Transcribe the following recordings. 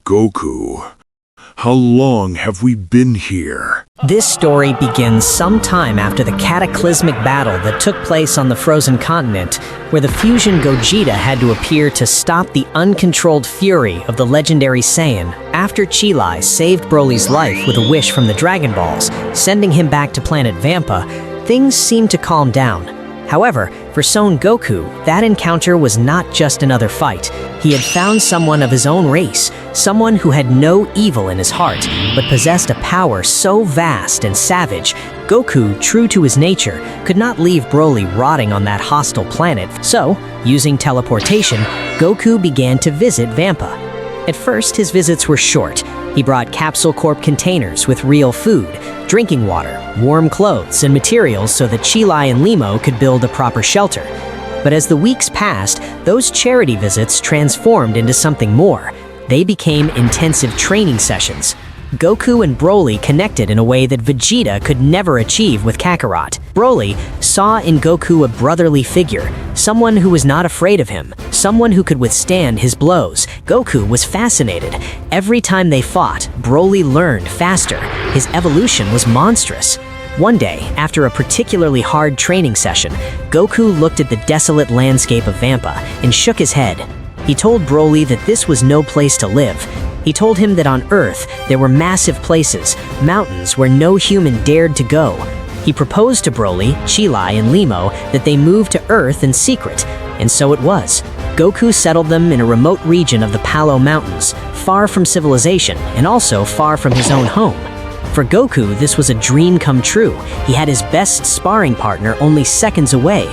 Goku, how long have we been here? This story begins sometime after the cataclysmic battle that took place on the frozen continent, where the fusion Gogeta had to appear to stop the uncontrolled fury of the legendary Saiyan after Chi saved Broly's life with a wish from the Dragon Balls, sending him back to planet Vampa. Things seemed to calm down. However, for Son Goku, that encounter was not just another fight. He had found someone of his own race, someone who had no evil in his heart, but possessed a power so vast and savage, Goku, true to his nature, could not leave Broly rotting on that hostile planet. So, using teleportation, Goku began to visit Vampa. At first, his visits were short. He brought Capsule Corp containers with real food, drinking water, warm clothes, and materials so that Chi and Limo could build a proper shelter. But as the weeks passed, those charity visits transformed into something more. They became intensive training sessions. Goku and Broly connected in a way that Vegeta could never achieve with Kakarot. Broly saw in Goku a brotherly figure, someone who was not afraid of him, someone who could withstand his blows. Goku was fascinated. Every time they fought, Broly learned faster. His evolution was monstrous. One day, after a particularly hard training session, Goku looked at the desolate landscape of Vampa and shook his head. He told Broly that this was no place to live. He told him that on Earth, there were massive places, mountains where no human dared to go. He proposed to Broly, Chi and Limo that they move to Earth in secret, and so it was. Goku settled them in a remote region of the Palo Mountains, far from civilization and also far from his own home. For Goku, this was a dream come true. He had his best sparring partner only seconds away.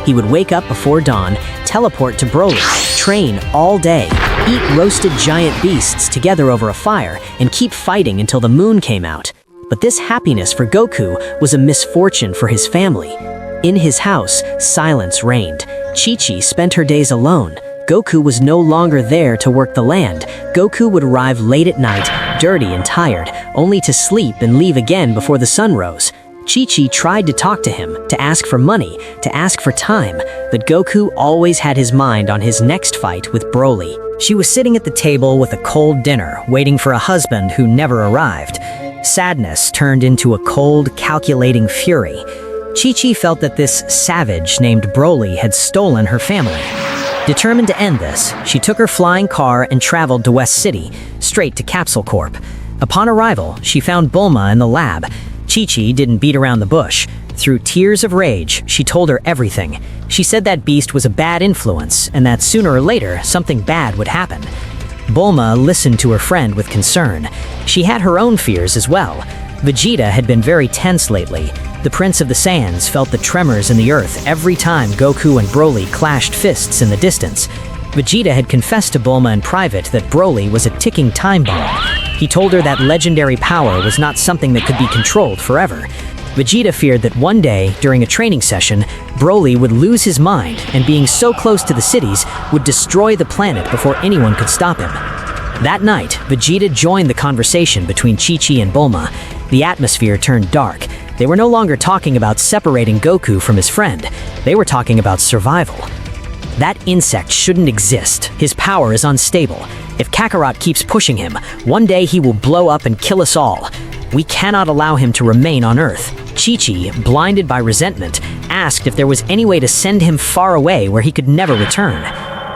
He would wake up before dawn, teleport to Broly, train all day, eat roasted giant beasts together over a fire, and keep fighting until the moon came out. But this happiness for Goku was a misfortune for his family. In his house, silence reigned. Chi spent her days alone. Goku was no longer there to work the land. Goku would arrive late at night, dirty and tired, only to sleep and leave again before the sun rose. Chi tried to talk to him, to ask for money, to ask for time, but Goku always had his mind on his next fight with Broly. She was sitting at the table with a cold dinner, waiting for a husband who never arrived. Sadness turned into a cold, calculating fury. Chi felt that this savage named Broly had stolen her family. Determined to end this, she took her flying car and traveled to West City, straight to Capsule Corp. Upon arrival, she found Bulma in the lab. Chi didn't beat around the bush. Through tears of rage, she told her everything. She said that beast was a bad influence, and that sooner or later, something bad would happen. Bulma listened to her friend with concern. She had her own fears as well. Vegeta had been very tense lately. The Prince of the Saiyans felt the tremors in the earth every time Goku and Broly clashed fists in the distance. Vegeta had confessed to Bulma in private that Broly was a ticking time bomb. He told her that legendary power was not something that could be controlled forever. Vegeta feared that one day, during a training session, Broly would lose his mind and being so close to the cities would destroy the planet before anyone could stop him. That night, Vegeta joined the conversation between Chi and Bulma. The atmosphere turned dark. They were no longer talking about separating Goku from his friend. They were talking about survival. That insect shouldn't exist. His power is unstable. If Kakarot keeps pushing him, one day he will blow up and kill us all. We cannot allow him to remain on Earth. Chi, blinded by resentment, asked if there was any way to send him far away where he could never return.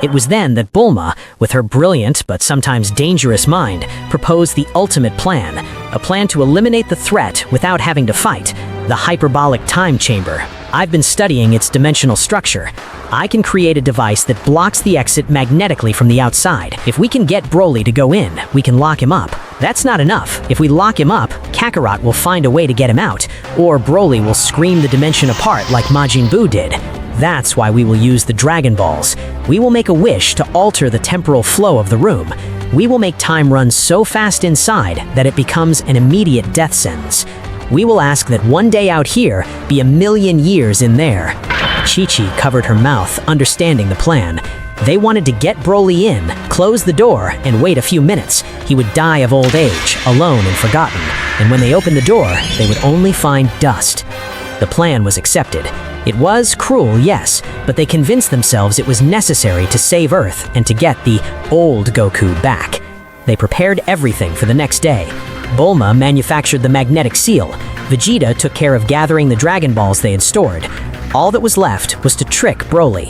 It was then that Bulma, with her brilliant but sometimes dangerous mind, proposed the ultimate plan, a plan to eliminate the threat without having to fight, the hyperbolic time chamber. I've been studying its dimensional structure. I can create a device that blocks the exit magnetically from the outside. If we can get Broly to go in, we can lock him up. That's not enough. If we lock him up, Kakarot will find a way to get him out, or Broly will scream the dimension apart like Majin Buu did. That's why we will use the Dragon Balls. We will make a wish to alter the temporal flow of the room. We will make time run so fast inside that it becomes an immediate death sentence. We will ask that one day out here be 1,000,000 years in there. Chi covered her mouth, understanding the plan. They wanted to get Broly in, close the door, and wait a few minutes. He would die of old age, alone and forgotten. And when they opened the door, they would only find dust. The plan was accepted. It was cruel, yes, but they convinced themselves it was necessary to save Earth and to get the old Goku back. They prepared everything for the next day. Bulma manufactured the magnetic seal. Vegeta took care of gathering the Dragon Balls they had stored. All that was left was to trick Broly.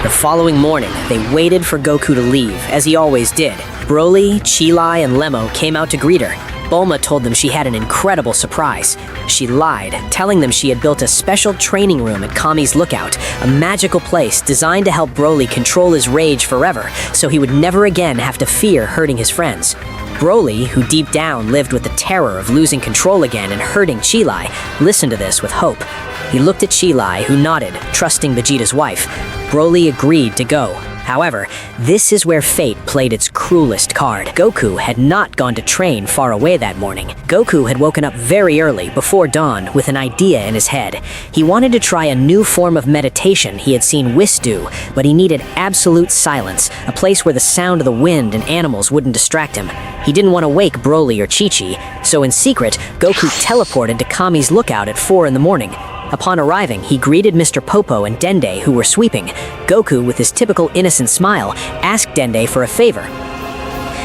The following morning, they waited for Goku to leave, as he always did. Broly, Chi-Lai, and Lemmo came out to greet her. Bulma told them she had an incredible surprise. She lied, telling them she had built a special training room at Kami's Lookout, a magical place designed to help Broly control his rage forever, so he would never again have to fear hurting his friends. Broly, who deep down lived with the terror of losing control again and hurting Chi-Lai, listened to this with hope. He looked at Chi-Lai, who nodded, trusting Vegeta's wife. Broly agreed to go. However, this is where fate played its cruelest card. Goku had not gone to train far away that morning. Goku had woken up very early, before dawn, with an idea in his head. He wanted to try a new form of meditation he had seen Whis do, but he needed absolute silence, a place where the sound of the wind and animals wouldn't distract him. He didn't want to wake Broly or Chi-Chi, so in secret, Goku teleported to Kami's Lookout at 4 in the morning. Upon arriving, he greeted Mr. Popo and Dende, who were sweeping. Goku, with his typical innocent smile, asked Dende for a favor.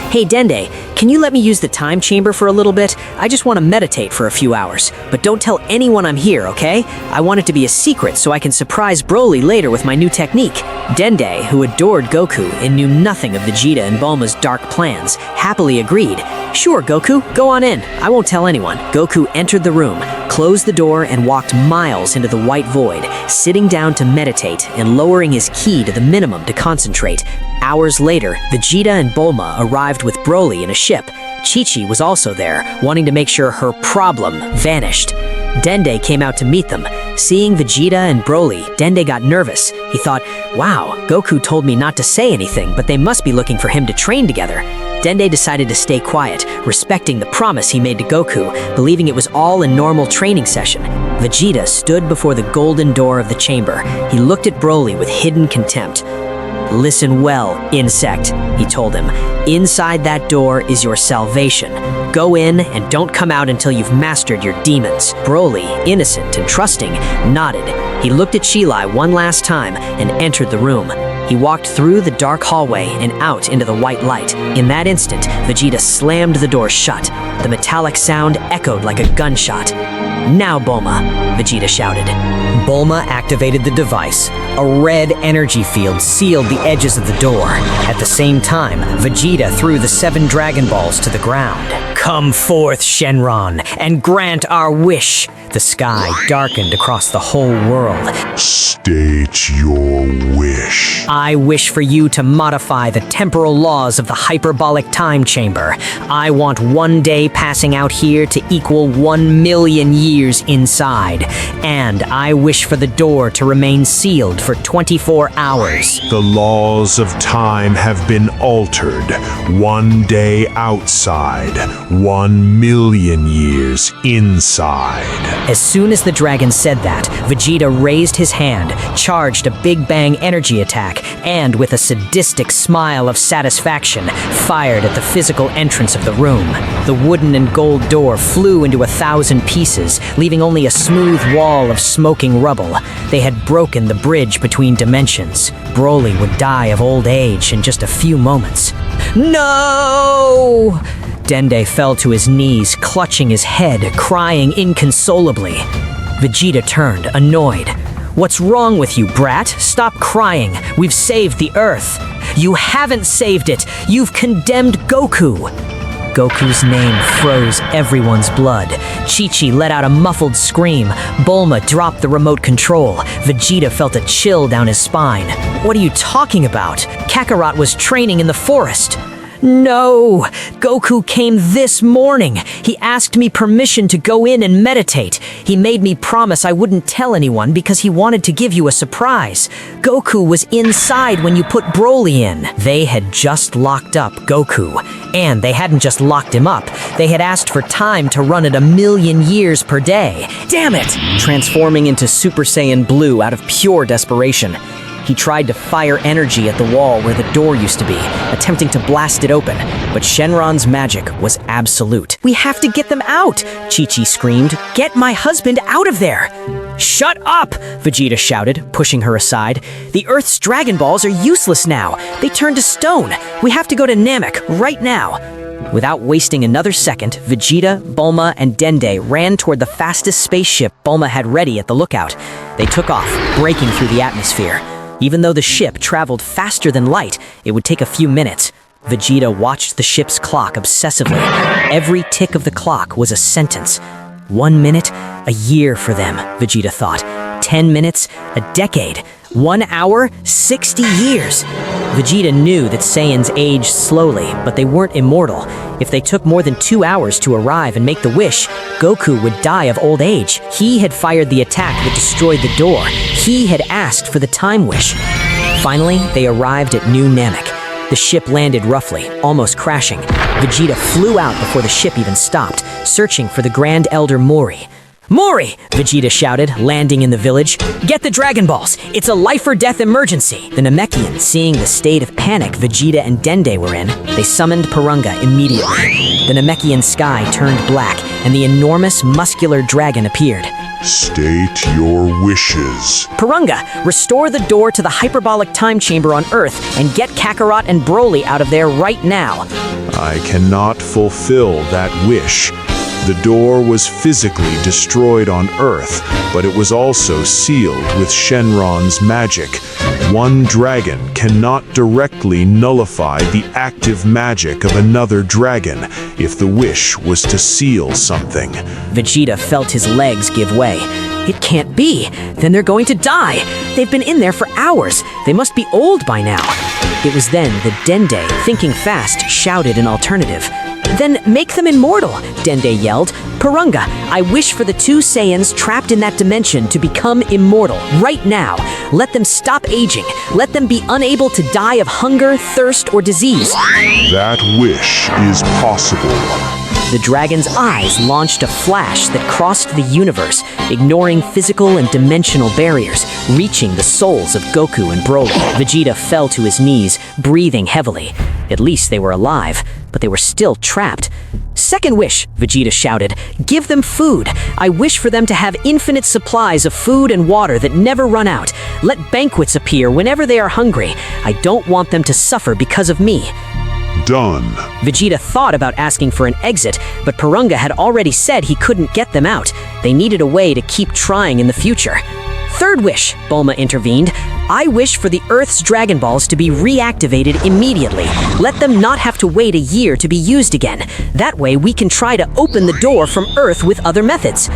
"Hey Dende, can you let me use the time chamber for a little bit? I just want to meditate for a few hours. But don't tell anyone I'm here, okay? I want it to be a secret so I can surprise Broly later with my new technique." Dende, who adored Goku and knew nothing of Vegeta and Bulma's dark plans, happily agreed. "Sure, Goku, go on in. I won't tell anyone." Goku entered the room, closed the door, and walked miles into the white void, sitting down to meditate and lowering his ki to the minimum to concentrate. Hours later, Vegeta and Bulma arrived with Broly in a ship. Chi-Chi was also there, wanting to make sure her problem vanished. Dende came out to meet them. Seeing Vegeta and Broly, Dende got nervous. He thought, wow, Goku told me not to say anything, but they must be looking for him to train together. Dende decided to stay quiet, respecting the promise he made to Goku, believing it was all a normal training session. Vegeta stood before the golden door of the chamber. He looked at Broly with hidden contempt. "Listen well, insect," he told him. "Inside that door is your salvation. Go in and don't come out until you've mastered your demons." Broly, innocent and trusting, nodded. He looked at Chi-Lai one last time and entered the room. He walked through the dark hallway and out into the white light. In that instant, Vegeta slammed the door shut. The metallic sound echoed like a gunshot. "Now, Bulma," Vegeta shouted. Bulma activated the device. A red energy field sealed the edges of the door. At the same time, Vegeta threw the 7 Dragon Balls to the ground. "Come forth, Shenron, and grant our wish." The sky darkened across the whole world. State your wish. "I wish for you to modify the temporal laws of the hyperbolic time chamber. I want one day passing out here to equal 1,000,000 years inside. And I wish for the door to remain sealed for 24 hours. The laws of time have been altered. One day outside, 1,000,000 years inside." As soon as the dragon said that, Vegeta raised his hand, charged a Big Bang energy attack, and with a sadistic smile of satisfaction, fired at the physical entrance of the room. The wooden and gold door flew into 1,000 pieces, leaving only a smooth wall of smoking rubble. They had broken the bridge between dimensions. Broly would die of old age in just a few moments. "No!" Dende fell to his knees, clutching his head, crying inconsolably. Vegeta turned, annoyed. "What's wrong with you, brat? Stop crying. We've saved the Earth." "You haven't saved it. You've condemned Goku." Goku's name froze everyone's blood. Chi-Chi let out a muffled scream. Bulma dropped the remote control. Vegeta felt a chill down his spine. "What are you talking about? Kakarot was training in the forest." "No! Goku came this morning. He asked me permission to go in and meditate. He made me promise I wouldn't tell anyone because he wanted to give you a surprise. Goku was inside when you put Broly in." They had just locked up Goku. And they hadn't just locked him up. They had asked for time to run at 1,000,000 years per day. Damn it! Transforming into Super Saiyan Blue out of pure desperation, he tried to fire energy at the wall where the door used to be, attempting to blast it open, but Shenron's magic was absolute. "We have to get them out!" Chi-Chi screamed. "Get my husband out of there!" Shut up! Vegeta shouted, pushing her aside. The Earth's Dragon Balls are useless now. They turned to stone. We have to go to Namek right now. Without wasting another second, Vegeta, Bulma, and Dende ran toward the fastest spaceship Bulma had ready at the lookout. They took off, breaking through the atmosphere. Even though the ship traveled faster than light, it would take a few minutes. Vegeta watched the ship's clock obsessively. Every tick of the clock was a sentence. 1 minute, a year for them, Vegeta thought. 10 minutes, a decade. 1 hour, 60 years. Vegeta knew that Saiyans aged slowly, but they weren't immortal. If they took more than 2 hours to arrive and make the wish, Goku would die of old age. He had fired the attack that destroyed the door. He had asked for the time wish. Finally, they arrived at New Namek. The ship landed roughly, almost crashing. Vegeta flew out before the ship even stopped, searching for the Grand Elder Mori. Mori! Vegeta shouted, landing in the village. Get the Dragon Balls! It's a life-or-death emergency! The Namekians, seeing the state of panic Vegeta and Dende were in, they summoned Porunga immediately. The Namekian sky turned black, and the enormous, muscular dragon appeared. State your wishes. Porunga, restore the door to the hyperbolic time chamber on Earth and get Kakarot and Broly out of there right now. I cannot fulfill that wish. The door was physically destroyed on Earth, but it was also sealed with Shenron's magic. One dragon cannot directly nullify the active magic of another dragon if the wish was to seal something. Vegeta felt his legs give way. It can't be. Then they're going to die. They've been in there for hours. They must be old by now. It was then that Dende, thinking fast, shouted an alternative. Then make them immortal, Dende yelled. Porunga, I wish for the 2 Saiyans trapped in that dimension to become immortal, right now. Let them stop aging. Let them be unable to die of hunger, thirst, or disease. That wish is possible. The dragon's eyes launched a flash that crossed the universe, ignoring physical and dimensional barriers, reaching the souls of Goku and Broly. Vegeta fell to his knees, breathing heavily. At least they were alive, but they were still trapped. Second wish, Vegeta shouted. Give them food. I wish for them to have infinite supplies of food and water that never run out. Let banquets appear whenever they are hungry. I don't want them to suffer because of me. Done. Vegeta thought about asking for an exit, but Porunga had already said he couldn't get them out. They needed a way to keep trying in the future. Third wish, Bulma intervened. I wish for the Earth's Dragon Balls to be reactivated immediately. Let them not have to wait a year to be used again. That way we can try to open the door from Earth with other methods.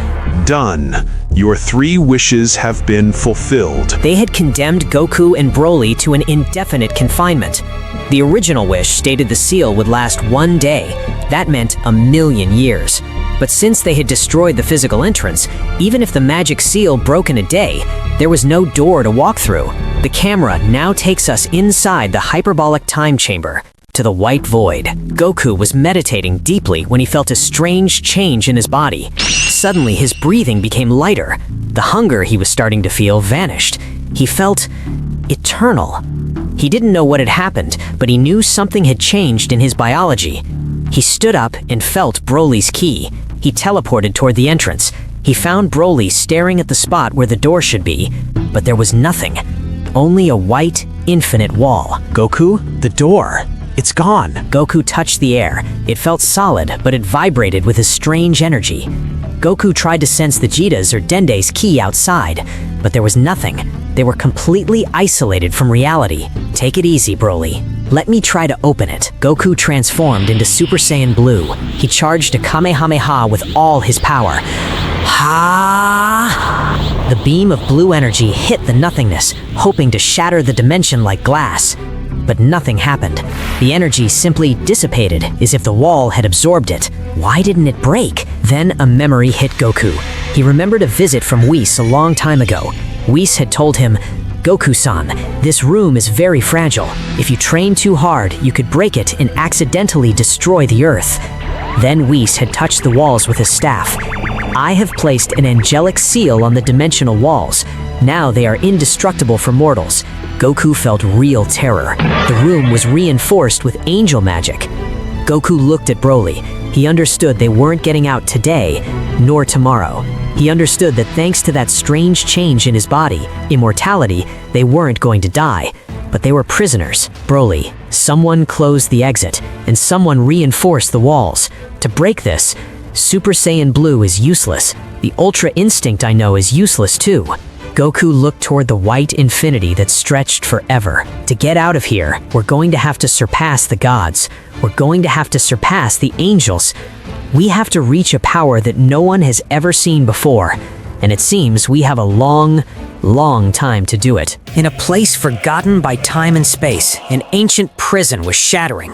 Done. Your 3 wishes have been fulfilled. They had condemned Goku and Broly to an indefinite confinement. The original wish stated the seal would last 1 day. That meant 1,000,000 years. But since they had destroyed the physical entrance, even if the magic seal broke in a day, there was no door to walk through. The camera now takes us inside the hyperbolic time chamber, to the white void. Goku was meditating deeply when he felt a strange change in his body. Suddenly, his breathing became lighter. The hunger he was starting to feel vanished. He felt eternal. He didn't know what had happened, but he knew something had changed in his biology. He stood up and felt Broly's ki. He teleported toward the entrance. He found Broly staring at the spot where the door should be, but there was nothing. Only a white, infinite wall. Goku, the door. It's gone. Goku touched the air. It felt solid, but it vibrated with his strange energy. Goku tried to sense Vegeta's or Dende's ki outside, but there was nothing. They were completely isolated from reality. Take it easy, Broly. Let me try to open it. Goku transformed into Super Saiyan Blue. He charged a Kamehameha with all his power. Ha! The beam of blue energy hit the nothingness, hoping to shatter the dimension like glass. But nothing happened. The energy simply dissipated, as if the wall had absorbed it. Why didn't it break? Then a memory hit Goku. He remembered a visit from Whis a long time ago. Whis had told him, Goku-san, this room is very fragile. If you train too hard, you could break it and accidentally destroy the Earth. Then Whis had touched the walls with his staff. I have placed an angelic seal on the dimensional walls. Now they are indestructible for mortals. Goku felt real terror. The room was reinforced with angel magic. Goku looked at Broly. He understood they weren't getting out today, nor tomorrow. He understood that thanks to that strange change in his body, immortality, they weren't going to die, but they were prisoners. Broly, someone closed the exit, and someone reinforced the walls. To break this, Super Saiyan Blue is useless. The Ultra Instinct I know is useless too. Goku looked toward the white infinity that stretched forever. To get out of here, we're going to have to surpass the gods. We're going to have to surpass the angels. We have to reach a power that no one has ever seen before. And it seems we have a long, long time to do it. In a place forgotten by time and space, an ancient prison was shattering.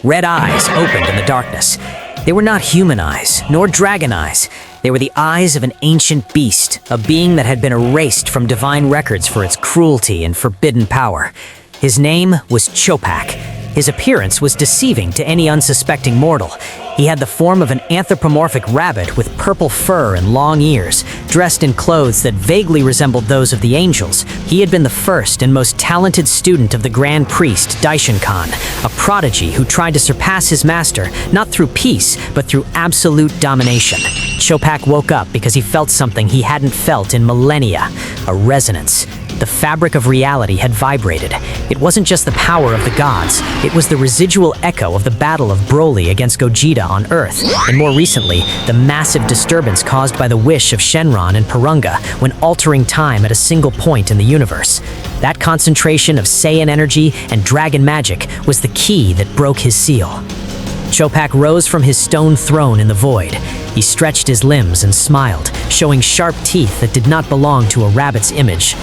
Red eyes opened in the darkness. They were not human eyes, nor dragon eyes. They were the eyes of an ancient beast, a being that had been erased from divine records for its cruelty and forbidden power. His name was Chopac. His appearance was deceiving to any unsuspecting mortal. He had the form of an anthropomorphic rabbit with purple fur and long ears, dressed in clothes that vaguely resembled those of the angels. He had been the first and most talented student of the Grand Priest, Daishin Khan, a prodigy who tried to surpass his master, not through peace, but through absolute domination. Chopac woke up because he felt something he hadn't felt in millennia, a resonance. The fabric of reality had vibrated. It wasn't just the power of the gods, it was the residual echo of the battle of Broly against Gogeta on Earth, and more recently, the massive disturbance caused by the wish of Shenron and Purunga when altering time at a single point in the universe. That concentration of Saiyan energy and dragon magic was the key that broke his seal. Chopac rose from his stone throne in the void. He stretched his limbs and smiled, showing sharp teeth that did not belong to a rabbit's image.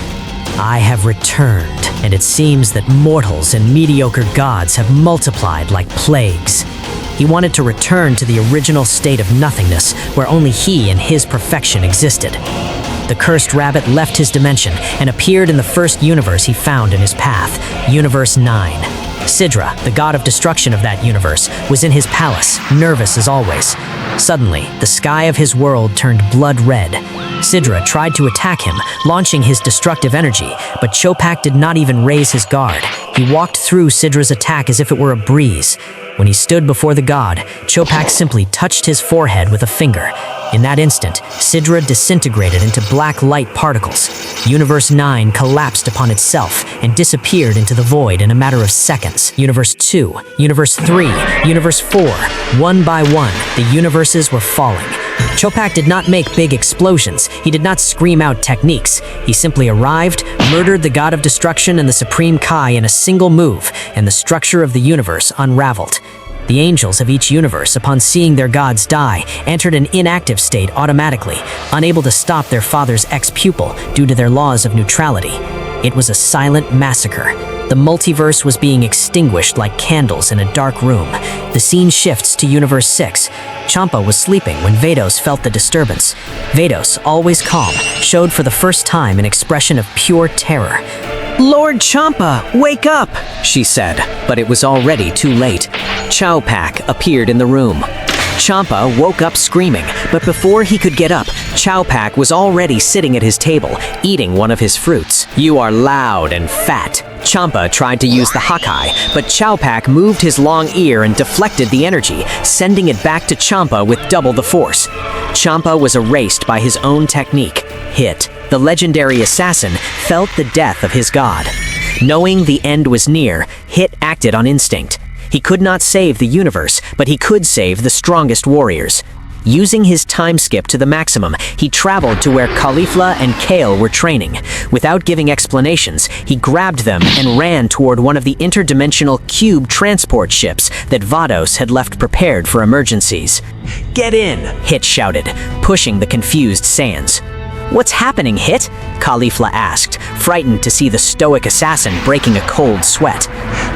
I have returned, and it seems that mortals and mediocre gods have multiplied like plagues. He wanted to return to the original state of nothingness, where only he and his perfection existed. The cursed rabbit left his dimension and appeared in the first universe he found in his path, Universe 9. Sidra, the god of destruction of that universe, was in his palace, nervous as always. Suddenly, the sky of his world turned blood red. Sidra tried to attack him, launching his destructive energy, but Chopac did not even raise his guard. He walked through Sidra's attack as if it were a breeze. When he stood before the god, Chopac simply touched his forehead with a finger. In that instant, Sidra disintegrated into black light particles. Universe 9 collapsed upon itself and disappeared into the void in a matter of seconds. Universe 2, Universe 3, Universe 4, one by one, the universes were falling. Chopac did not make big explosions. He did not scream out techniques. He simply arrived, murdered the god of destruction and the supreme Kai in a single move, and the structure of the universe unraveled. The angels of each universe, upon seeing their gods die, entered an inactive state automatically, unable to stop their father's ex-pupil due to their laws of neutrality. It was a silent massacre. The multiverse was being extinguished like candles in a dark room. The scene shifts to Universe 6. Champa was sleeping when Vados felt the disturbance. Vados, always calm, showed for the first time an expression of pure terror. Lord Champa, wake up, she said, but it was already too late. Chopac appeared in the room. Champa woke up screaming, but before he could get up, Chopac was already sitting at his table, eating one of his fruits. You are loud and fat. Champa tried to use the Hakai, but Chopac moved his long ear and deflected the energy, sending it back to Champa with double the force. Champa was erased by his own technique. Hit, the legendary assassin, felt the death of his god. Knowing the end was near, Hit acted on instinct. He could not save the universe, but he could save the strongest warriors. Using his time skip to the maximum, he traveled to where Caulifla and Kale were training. Without giving explanations, he grabbed them and ran toward one of the interdimensional cube transport ships that Vados had left prepared for emergencies. Get in, Hit shouted, pushing the confused Saiyans. What's happening, Hit? Caulifla asked, frightened to see the stoic assassin breaking a cold sweat.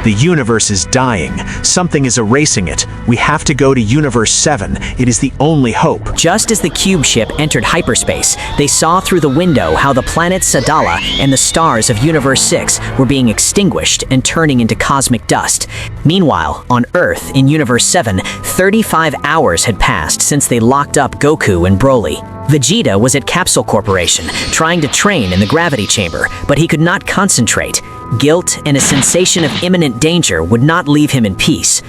The universe is dying. Something is erasing it. We have to go to Universe 7. It is the only hope. Just as the cube ship entered hyperspace, they saw through the window how the planet Sadala and the stars of Universe 6 were being extinguished and turning into cosmic dust. Meanwhile, on Earth, in Universe 7, 35 hours had passed since they locked up Goku and Broly. Vegeta was at Capsule Corporation, trying to train in the gravity chamber, but he could not concentrate. Guilt and a sensation of imminent danger would not leave him in peace.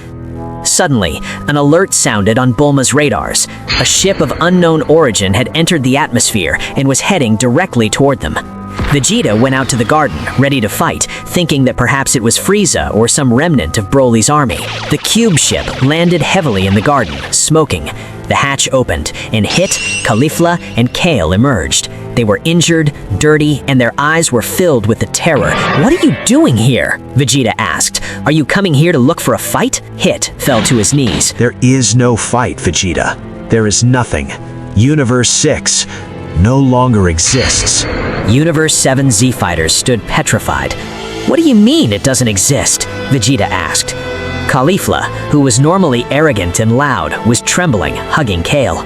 Suddenly, an alert sounded on Bulma's radars. A ship of unknown origin had entered the atmosphere and was heading directly toward them. Vegeta went out to the garden, ready to fight, thinking that perhaps it was Frieza or some remnant of Broly's army. The cube ship landed heavily in the garden, smoking. The hatch opened, and Hit, Caulifla, and Kale emerged. They were injured, dirty, and their eyes were filled with the terror. "What are you doing here?" Vegeta asked. "Are you coming here to look for a fight?" Hit fell to his knees. There is no fight, Vegeta. There is nothing. Universe 6 no longer exists. Universe 7 Z-Fighters stood petrified. "What do you mean it doesn't exist?" Vegeta asked. Caulifla, who was normally arrogant and loud, was trembling, hugging Kale.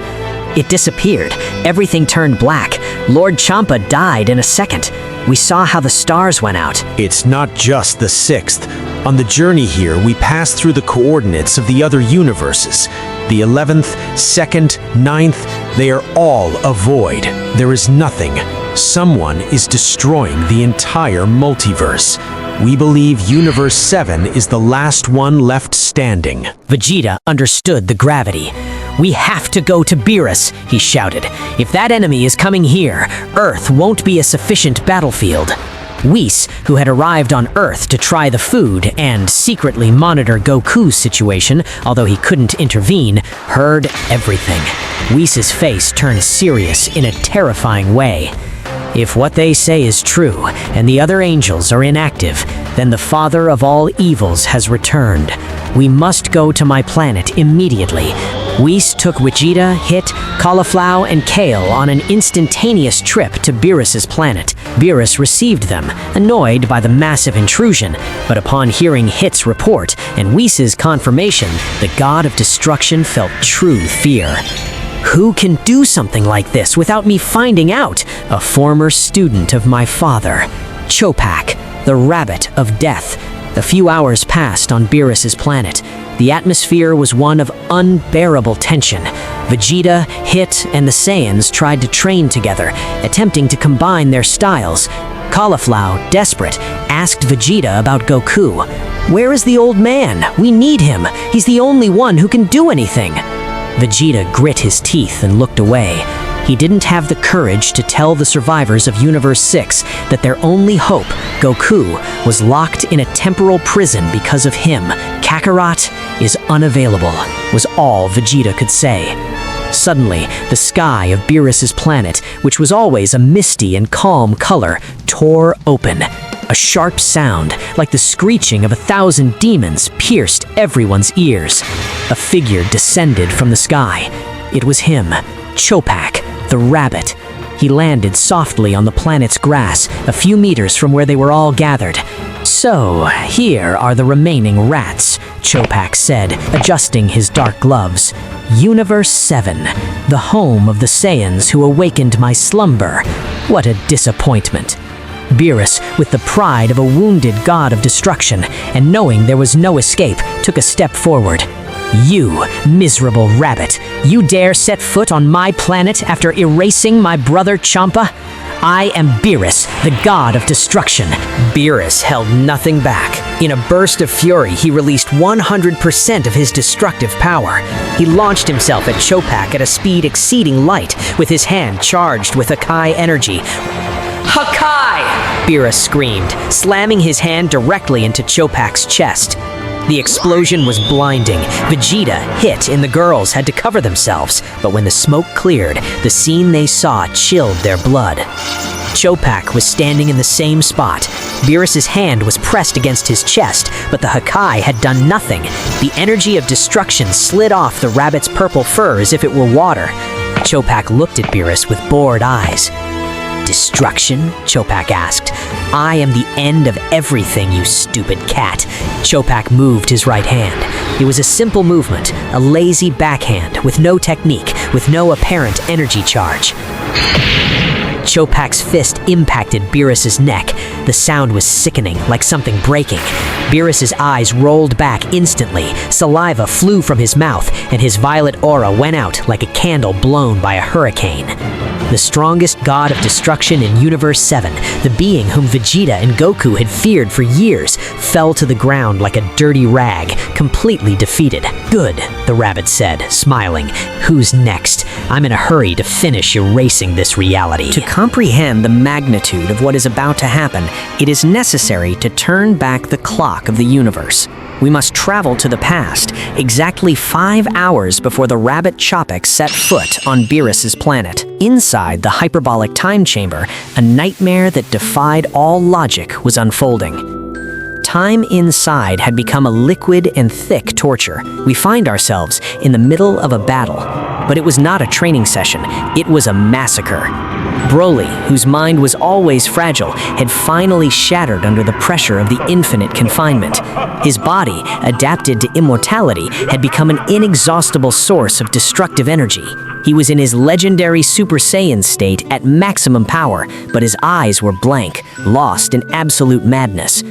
It disappeared. Everything turned black. Lord Champa died in a second. We saw how the stars went out. It's not just the 6th. On the journey here, we passed through the coordinates of the other universes. The 11th, 2nd, 9th, they are all a void. There is nothing. Someone is destroying the entire multiverse. We believe Universe 7 is the last one left standing. Vegeta understood the gravity. "We have to go to Beerus," he shouted. "If that enemy is coming here, Earth won't be a sufficient battlefield." Whis, who had arrived on Earth to try the food and secretly monitor Goku's situation, although he couldn't intervene, heard everything. Whis' face turned serious in a terrifying way. "If what they say is true, and the other angels are inactive, then the father of all evils has returned. We must go to my planet immediately." Whis took Vegeta, Hit, Caulifla, and Kale on an instantaneous trip to Beerus' planet. Beerus received them, annoyed by the massive intrusion, but upon hearing Hit's report and Whis' confirmation, the god of destruction felt true fear. "Who can do something like this without me finding out?" "A former student of my father, Chopac, the rabbit of death." A few hours passed on Beerus' planet. The atmosphere was one of unbearable tension. Vegeta, Hit, and the Saiyans tried to train together, attempting to combine their styles. Caulifla, desperate, asked Vegeta about Goku. "Where is the old man? We need him. He's the only one who can do anything." Vegeta grit his teeth and looked away. He didn't have the courage to tell the survivors of Universe 6 that their only hope, Goku, was locked in a temporal prison because of him. "Kakarot is unavailable," was all Vegeta could say. Suddenly, the sky of Beerus' planet, which was always a misty and calm color, tore open. A sharp sound, like the screeching of 1,000 demons, pierced everyone's ears. A figure descended from the sky. It was him, Chopac, the rabbit. He landed softly on the planet's grass, a few meters from where they were all gathered. "So, here are the remaining rats," Chopac said, adjusting his dark gloves. "Universe 7, the home of the Saiyans who awakened my slumber. What a disappointment." Beerus, with the pride of a wounded god of destruction, and knowing there was no escape, took a step forward. "You, miserable rabbit, you dare set foot on my planet after erasing my brother Champa? I am Beerus, the god of destruction." Beerus held nothing back. In a burst of fury, he released 100% of his destructive power. He launched himself at Chopac at a speed exceeding light, with his hand charged with Hakai energy. "Hakai!" Beerus screamed, slamming his hand directly into Chopac's chest. The explosion was blinding. Vegeta, Hit, and the girls had to cover themselves, but when the smoke cleared, the scene they saw chilled their blood. Chopac was standing in the same spot. Beerus' hand was pressed against his chest, but the Hakai had done nothing. The energy of destruction slid off the rabbit's purple fur as if it were water. Chopac looked at Beerus with bored eyes. "Destruction?" Chopac asked. "I am the end of everything, you stupid cat." Chopac moved his right hand. It was a simple movement, a lazy backhand, with no technique, with no apparent energy charge. Chopac's fist impacted Beerus's neck. The sound was sickening, like something breaking. Beerus's eyes rolled back instantly. Saliva flew from his mouth, and his violet aura went out like a candle blown by a hurricane. The strongest god of destruction in Universe 7, the being whom Vegeta and Goku had feared for years, fell to the ground like a dirty rag, completely defeated. "Good," the rabbit said, smiling. "Who's next? I'm in a hurry to finish erasing this reality." To comprehend the magnitude of what is about to happen, it is necessary to turn back the clock of the universe. We must travel to the past, exactly 5 hours before the rabbit Chopac set foot on Beerus's planet. Inside the hyperbolic time chamber, a nightmare that defied all logic was unfolding. Time inside had become a liquid and thick torture. We find ourselves in the middle of a battle. But it was not a training session, it was a massacre. Broly, whose mind was always fragile, had finally shattered under the pressure of the infinite confinement. His body, adapted to immortality, had become an inexhaustible source of destructive energy. He was in his legendary Super Saiyan state at maximum power, but his eyes were blank, lost in absolute madness.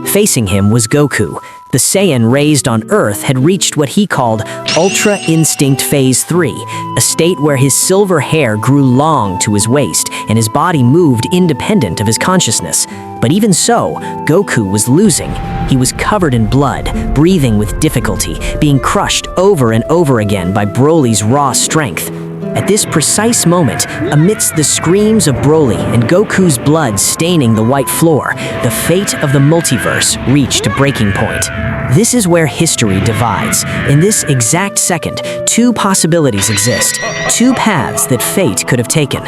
Facing him was Goku. The Saiyan raised on Earth had reached what he called Ultra Instinct Phase 3, a state where his silver hair grew long to his waist and his body moved independent of his consciousness. But even so, Goku was losing. He was covered in blood, breathing with difficulty, being crushed over and over again by Broly's raw strength. At this precise moment, amidst the screams of Broly and Goku's blood staining the white floor, the fate of the multiverse reached a breaking point. This is where history divides. In this exact second, two possibilities exist, two paths that fate could have taken.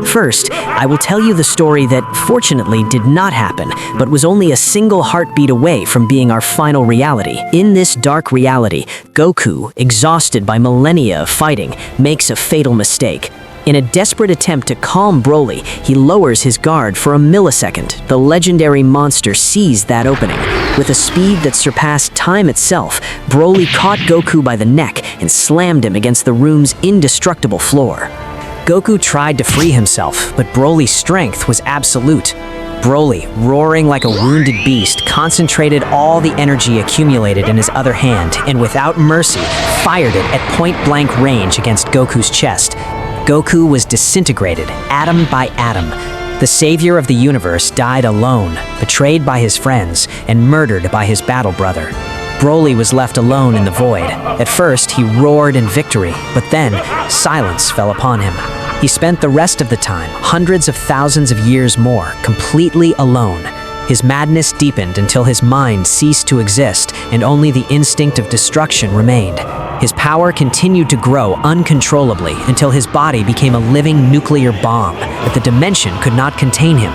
First, I will tell you the story that fortunately did not happen, but was only a single heartbeat away from being our final reality. In this dark reality, Goku, exhausted by millennia of fighting, makes a fatal mistake. In a desperate attempt to calm Broly, he lowers his guard for a millisecond. The legendary monster seized that opening. With a speed that surpassed time itself, Broly caught Goku by the neck and slammed him against the room's indestructible floor. Goku tried to free himself, but Broly's strength was absolute. Broly, roaring like a wounded beast, concentrated all the energy accumulated in his other hand and without mercy, fired it at point-blank range against Goku's chest. Goku was disintegrated, atom by atom. The savior of the universe died alone, betrayed by his friends and murdered by his battle brother. Broly was left alone in the void. At first, he roared in victory, but then silence fell upon him. He spent the rest of the time, hundreds of thousands of years more, completely alone. His madness deepened until his mind ceased to exist and only the instinct of destruction remained. His power continued to grow uncontrollably until his body became a living nuclear bomb, but the dimension could not contain him.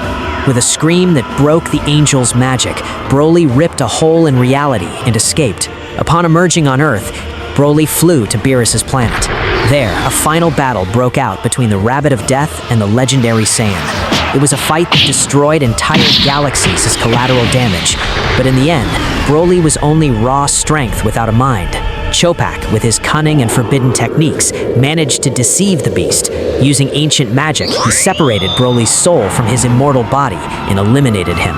With a scream that broke the angel's magic, Broly ripped a hole in reality and escaped. Upon emerging on Earth, Broly flew to Beerus's planet. There, a final battle broke out between the Rabbit of Death and the legendary Saiyan. It was a fight that destroyed entire galaxies as collateral damage. But in the end, Broly was only raw strength without a mind. Chopac, with his cunning and forbidden techniques, managed to deceive the beast. Using ancient magic, he separated Broly's soul from his immortal body and eliminated him.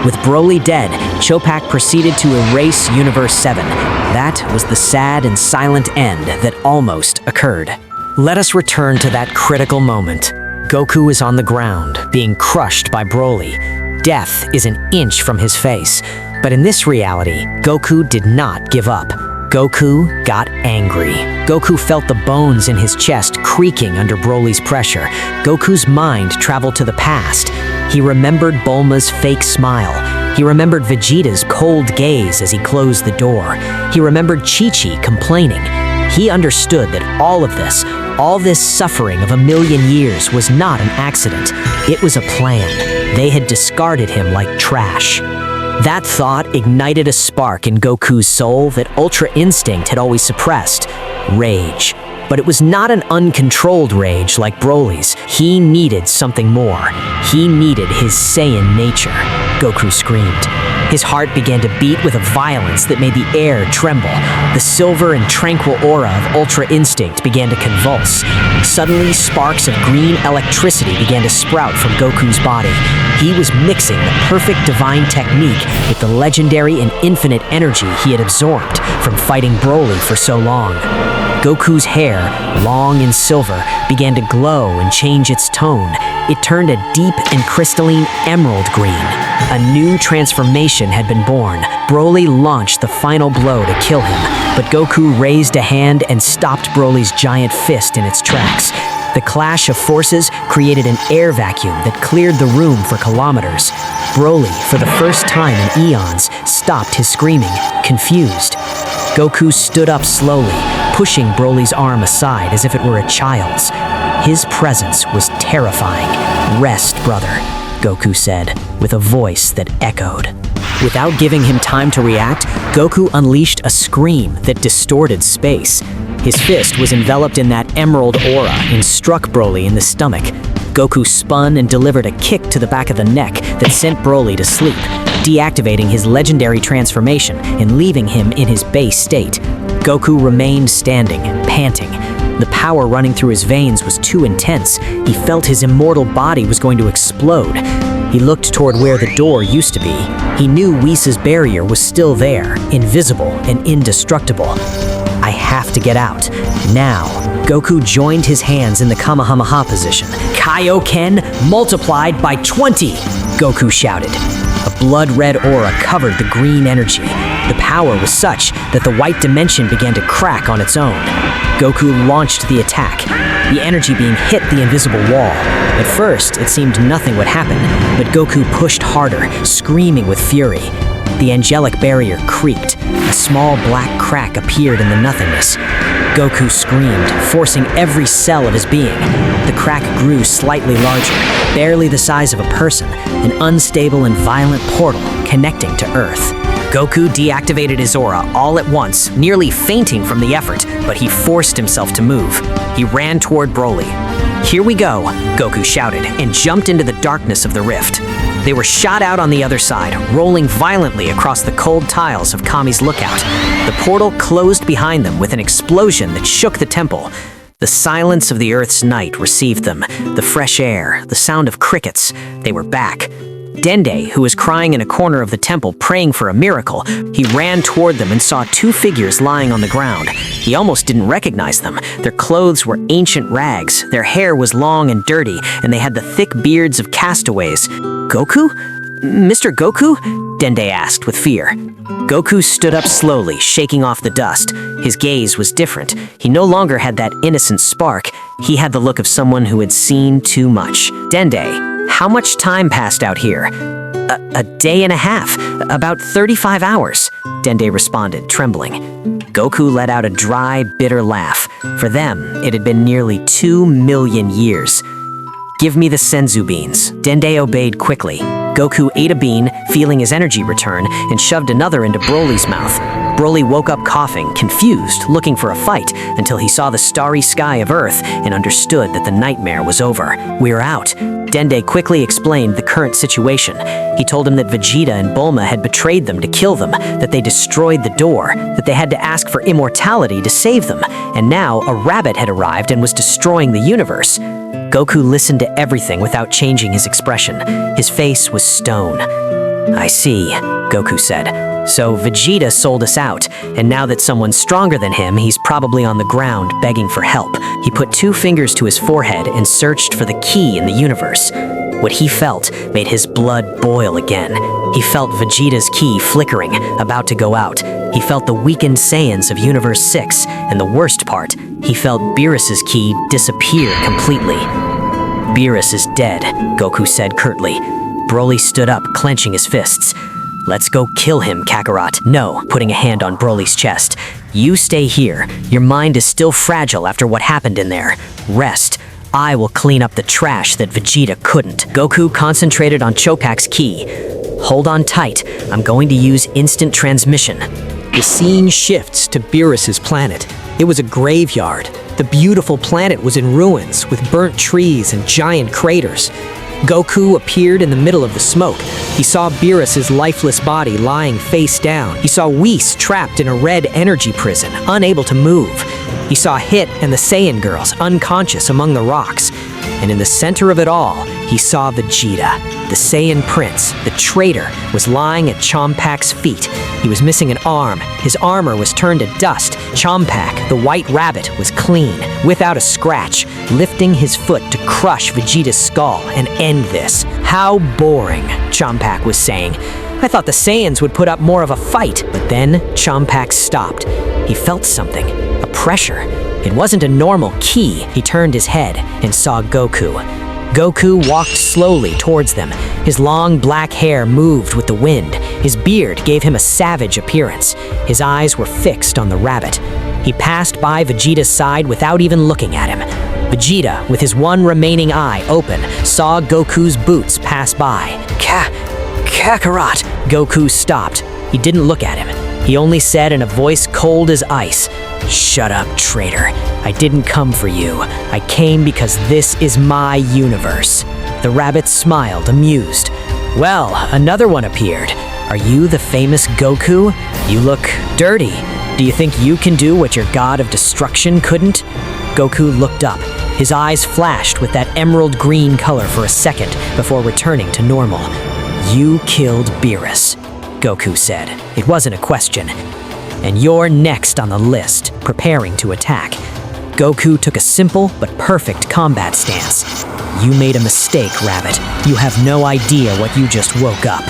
With Broly dead, Chopac proceeded to erase Universe 7. That was the sad and silent end that almost occurred. Let us return to that critical moment. Goku is on the ground, being crushed by Broly. Death is an inch from his face. But in this reality, Goku did not give up. Goku got angry. Goku felt the bones in his chest creaking under Broly's pressure. Goku's mind traveled to the past. He remembered Bulma's fake smile. He remembered Vegeta's cold gaze as he closed the door. He remembered Chi-Chi complaining. He understood that all this suffering of a million years was not an accident. It was a plan. They had discarded him like trash. That thought ignited a spark in Goku's soul that Ultra Instinct had always suppressed: rage. But it was not an uncontrolled rage like Broly's. He needed something more. He needed his Saiyan nature. Goku screamed. His heart began to beat with a violence that made the air tremble. The silver and tranquil aura of Ultra Instinct began to convulse. Suddenly, sparks of green electricity began to sprout from Goku's body. He was mixing the perfect divine technique with the legendary and infinite energy he had absorbed from fighting Broly for so long. Goku's hair, long and silver, began to glow and change its tone. It turned a deep and crystalline emerald green. A new transformation had been born. Broly launched the final blow to kill him, but Goku raised a hand and stopped Broly's giant fist in its tracks. The clash of forces created an air vacuum that cleared the room for kilometers. Broly, for the first time in eons, stopped his screaming, confused. Goku stood up slowly, pushing Broly's arm aside as if it were a child's. His presence was terrifying. "Rest, brother," Goku said, with a voice that echoed. Without giving him time to react, Goku unleashed a scream that distorted space. His fist was enveloped in that emerald aura and struck Broly in the stomach. Goku spun and delivered a kick to the back of the neck that sent Broly to sleep, deactivating his legendary transformation and leaving him in his base state. Goku remained standing, panting. The power running through his veins was too intense. He felt his immortal body was going to explode. He looked toward where the door used to be. He knew Whis' barrier was still there, invisible and indestructible. "I have to get out. Now." Goku joined his hands in the Kamehameha position. "Kaioken multiplied by 20!" Goku shouted. A blood-red aura covered the green energy. The power was such that the white dimension began to crack on its own. Goku launched the attack, the energy being hit the invisible wall. At first, it seemed nothing would happen, but Goku pushed harder, screaming with fury. The angelic barrier creaked. A small black crack appeared in the nothingness. Goku screamed, forcing every cell of his being. The crack grew slightly larger, barely the size of a person, an unstable and violent portal connecting to Earth. Goku deactivated his aura all at once, nearly fainting from the effort, but he forced himself to move. He ran toward Broly. "Here we go," Goku shouted, and jumped into the darkness of the rift. They were shot out on the other side, rolling violently across the cold tiles of Kami's lookout. The portal closed behind them with an explosion that shook the temple. The silence of the Earth's night received them, the fresh air, the sound of crickets. They were back. Dende, who was crying in a corner of the temple praying for a miracle, he ran toward them and saw two figures lying on the ground. He almost didn't recognize them. Their clothes were ancient rags, their hair was long and dirty, and they had the thick beards of castaways. "Goku? Mr. Goku?" Dende asked with fear. Goku stood up slowly, shaking off the dust. His gaze was different. He no longer had that innocent spark. He had the look of someone who had seen too much. "Dende, how much time passed out here?" A day and a half, about 35 hours, Dende responded, trembling. Goku let out a dry, bitter laugh. For them, it had been nearly 2 million years. "Give me the senzu beans." Dende obeyed quickly. Goku ate a bean, feeling his energy return, and shoved another into Broly's mouth. Broly woke up coughing, confused, looking for a fight, until he saw the starry sky of Earth and understood that the nightmare was over. "We're out." Dende quickly explained the current situation. He told him that Vegeta and Bulma had betrayed them to kill them, that they destroyed the door, that they had to ask for immortality to save them, and now a rabbit had arrived and was destroying the universe. Goku listened to everything without changing his expression. His face was stone. "I see," Goku said. "So Vegeta sold us out, and now that someone's stronger than him, he's probably on the ground begging for help." He put 2 fingers to his forehead and searched for the key in the universe. What he felt made his blood boil again. He felt Vegeta's key flickering, about to go out. He felt the weakened Saiyans of Universe 6, and the worst part, he felt Beerus' key disappear completely. "Beerus is dead," Goku said curtly. Broly stood up, clenching his fists. "Let's go kill him, Kakarot." "No," putting a hand on Broly's chest. "You stay here. Your mind is still fragile after what happened in there. Rest. I will clean up the trash that Vegeta couldn't." Goku concentrated on Chopac's key. "Hold on tight. I'm going to use instant transmission." The scene shifts to Beerus' planet. It was a graveyard. The beautiful planet was in ruins, with burnt trees and giant craters. Goku appeared in the middle of the smoke. He saw Beerus' lifeless body lying face down. He saw Whis trapped in a red energy prison, unable to move. He saw Hit and the Saiyan girls unconscious among the rocks. And in the center of it all, he saw Vegeta. The Saiyan prince, the traitor, was lying at Chopac's feet. He was missing an arm. His armor was turned to dust. Chopac, the white rabbit, was clean, without a scratch, lifting his foot to crush Vegeta's skull and end this. How boring, Chopac was saying. I thought the Saiyans would put up more of a fight, but then Chopac stopped. He felt something, a pressure. It wasn't a normal ki. He turned his head and saw Goku. Goku walked slowly towards them. His long black hair moved with the wind. His beard gave him a savage appearance. His eyes were fixed on the rabbit. He passed by Vegeta's side without even looking at him. Vegeta, with his one remaining eye open, saw Goku's boots pass by. Kakarot! Goku stopped. He didn't look at him. He only said in a voice cold as ice, "Shut up, traitor. I didn't come for you. I came because this is my universe." The rabbit smiled, amused. Well, another one appeared. Are you the famous Goku? You look dirty. Do you think you can do what your god of destruction couldn't? Goku looked up. His eyes flashed with that emerald green color for a second before returning to normal. You killed Beerus, Goku said. It wasn't a question. And you're next on the list, preparing to attack. Goku took a simple but perfect combat stance. You made a mistake, Rabbit. You have no idea what you just woke up.